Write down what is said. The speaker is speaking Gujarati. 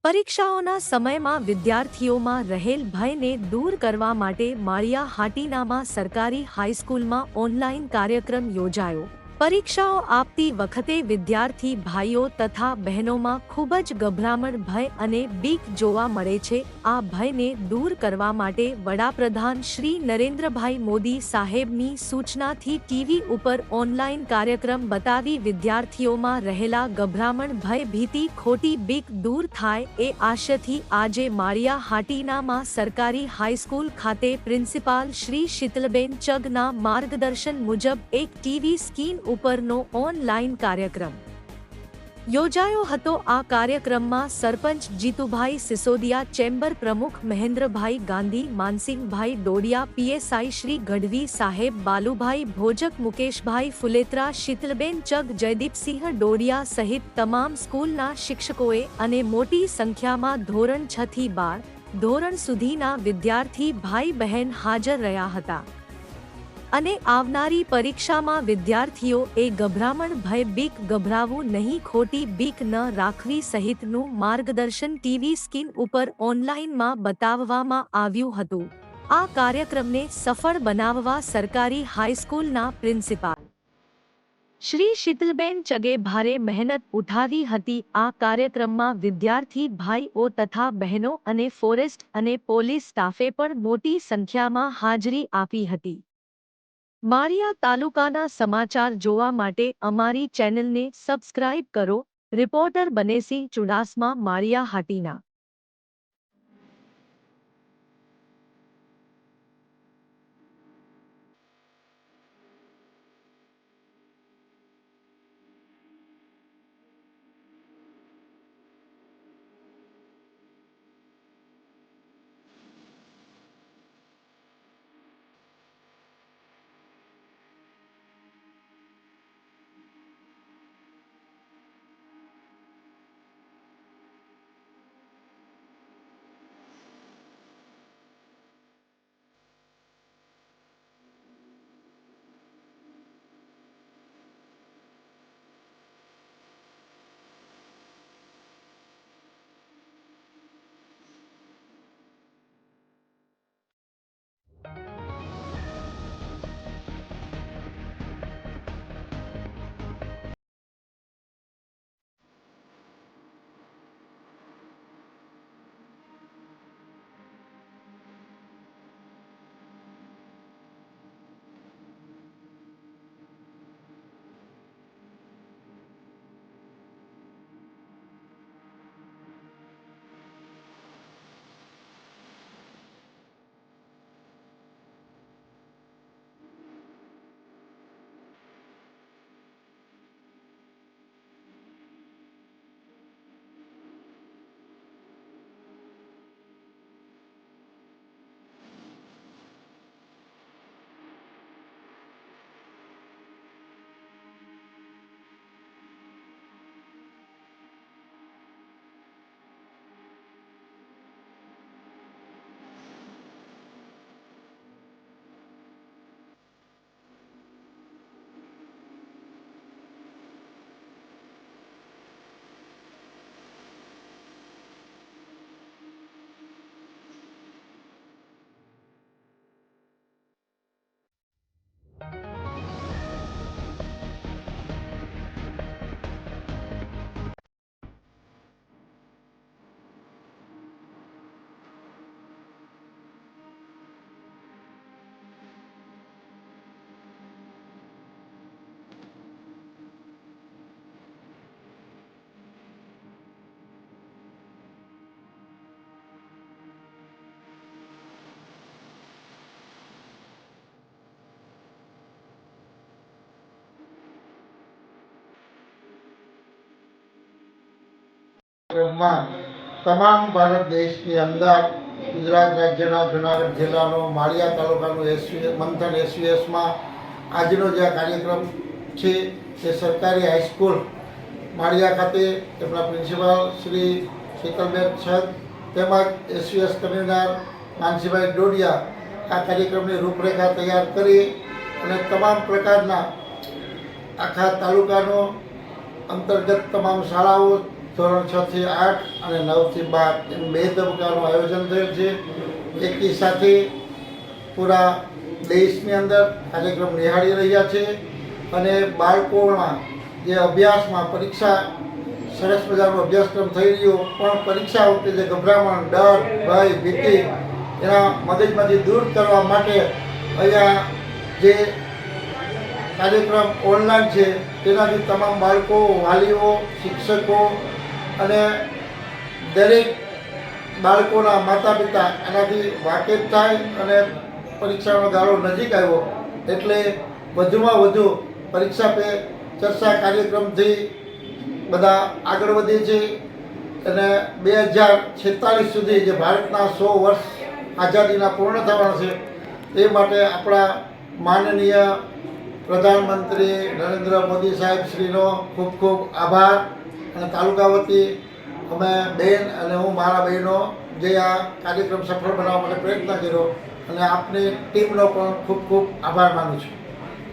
પરીક્ષાઓના સમયમાં વિદ્યાર્થીઓમાં રહેલ ભયને દૂર કરવા માટે માળિયા હાટીનામાં સરકારી હાઈસ્કૂલમાં ઓનલાઈન કાર્યક્રમ યોજાયો। પરીક્ષાઓ આપતી વખતે વિદ્યાર્થી ભાઈઓ તથા બહેનોમાં ખૂબ જ ગભરામણ ભય અને બીક જોવા મળે છે। આ ભયને દૂર કરવા માટે વડાપ્રધાન શ્રી નરેન્દ્રભાઈ મોદી સાહેબની સૂચનાથી ટીવી ઉપર ઓનલાઈન કાર્યક્રમ બતાવી વિદ્યાર્થીઓમાં રહેલા ગભરામણ ભય ભીતિ ખોટી બીક દૂર થાય એ આશયથી આજે માળિયા હાટીનામાં સરકારી હાઈસ્કૂલ ખાતે પ્રિન્સિપાલ શ્રી શીતલબેન ચગના માર્ગદર્શન મુજબ એક ટીવી સ્ક્રીન ઉપરનો ઓનલાઈન કાર્યક્રમ યોજાયો હતો। આ કાર્યક્રમમાં સરપંચ જીતુભાઈ સિસોદિયા, ચેમ્બર પ્રમુખ મહેન્દ્રભાઈ ગાંધી, માનસિંહભાઈ ડોડિયા, પીએસઆઈ શ્રી ગઢવી સાહેબ, બાલુભાઈ ભોજક, મુકેશભાઈ ફુલેત્રા, શીતલબેન ચગ, જયદીપસિંહ ડોડિયા સહિત તમામ સ્કૂલના શિક્ષકોએ અને મોટી સંખ્યામાં ધોરણ 6 થી 12 ધોરણ સુધીના વિદ્યાર્થી ભાઈ બહેન હાજર રહ્યા હતા અને આવનારી પરીક્ષામાં વિદ્યાર્થીઓ એ ગભરામણ ભય બીક ગભરાવું નહીં, ખોટી બીક ન રાખવી સહિતનું માર્ગદર્શન ટીવી સ્ક્રીન ઉપર ઓનલાઈનમાં બતાવવામાં આવ્યું હતું। આ કાર્યક્રમને સફળ બનાવવા સરકારી હાઈસ્કૂલના પ્રિન્સિપાલ શ્રી શીતલબેન ચગે ભારે મહેનત ઉઠાવી હતી। આ કાર્યક્રમમાં વિદ્યાર્થી ભાઈઓ તથા બહેનો અને ફોરેસ્ટ અને પોલીસ સ્ટાફે પણ મોટી સંખ્યામાં હાજરી આપી હતી। માળિયા તાલુકાના સમાચાર જોવા માટે અમારી ચેનલને સબસ્ક્રાઇબ કરો। રિપોર્ટર બનેસિંહ ચુડાસમા, માળિયા હાટીના। તમામ ભારત દેશની અંદર ગુજરાત રાજ્યના જૂનાગઢ જિલ્લાનો માળિયા તાલુકાનું મંથન એસવીએસમાં આજનો જે કાર્યક્રમ છે તે સરકારી હાઈસ્કૂલ માળિયા ખાતે તેમના પ્રિન્સિપાલ શ્રી શીતલબેન છગ તેમજ એસવીએસ કન્વીનર માનસિંહભાઈ ડોડિયા આ કાર્યક્રમની રૂપરેખા તૈયાર કરી અને તમામ પ્રકારના આખા તાલુકાનો અંતર્ગત તમામ શાળાઓ ધોરણ 6 થી 8 અને 9 થી 12 એમ 2 તબક્કાનું આયોજન થયેલ છે. એકી સાથે પૂરા દેશની અંદર કાર્યક્રમ નિહાળી રહ્યા છે અને બાળકોના જે અભ્યાસમાં પરીક્ષા સરસ મજાનો અભ્યાસક્રમ થઈ રહ્યો પણ પરીક્ષા વખતે જે ગભરામણ, ડર, ભય, ભીતિ એના મગજમાંથી દૂર કરવા માટે અહીંયા જે કાર્યક્રમ ઓનલાઈન છે તેનાથી તમામ બાળકો, વાલીઓ, શિક્ષકો અને દરેક બાળકોના માતા પિતા એનાથી વાકેફ થાય અને પરીક્ષાનો ગાળો નજીક આવ્યો એટલે વધુમાં વધુ પરીક્ષા પે ચર્ચા કાર્યક્રમથી બધા આગળ વધે છે અને 2046 સુધી જે ભારતના 100 વર્ષ આઝાદીના પૂર્ણ થવાના છે એ માટે આપણા માનનીય પ્રધાનમંત્રી નરેન્દ્ર મોદી સાહેબ શ્રીનો ખૂબ ખૂબ આભાર. અને તાલુકા વતી અમે બેન અને હું મારા બહેનો જે આ કાર્યક્રમ સફળ બનાવવા માટે પ્રયત્ન કર્યો અને આપની ટીમનો પણ ખૂબ ખૂબ આભાર માનું છું.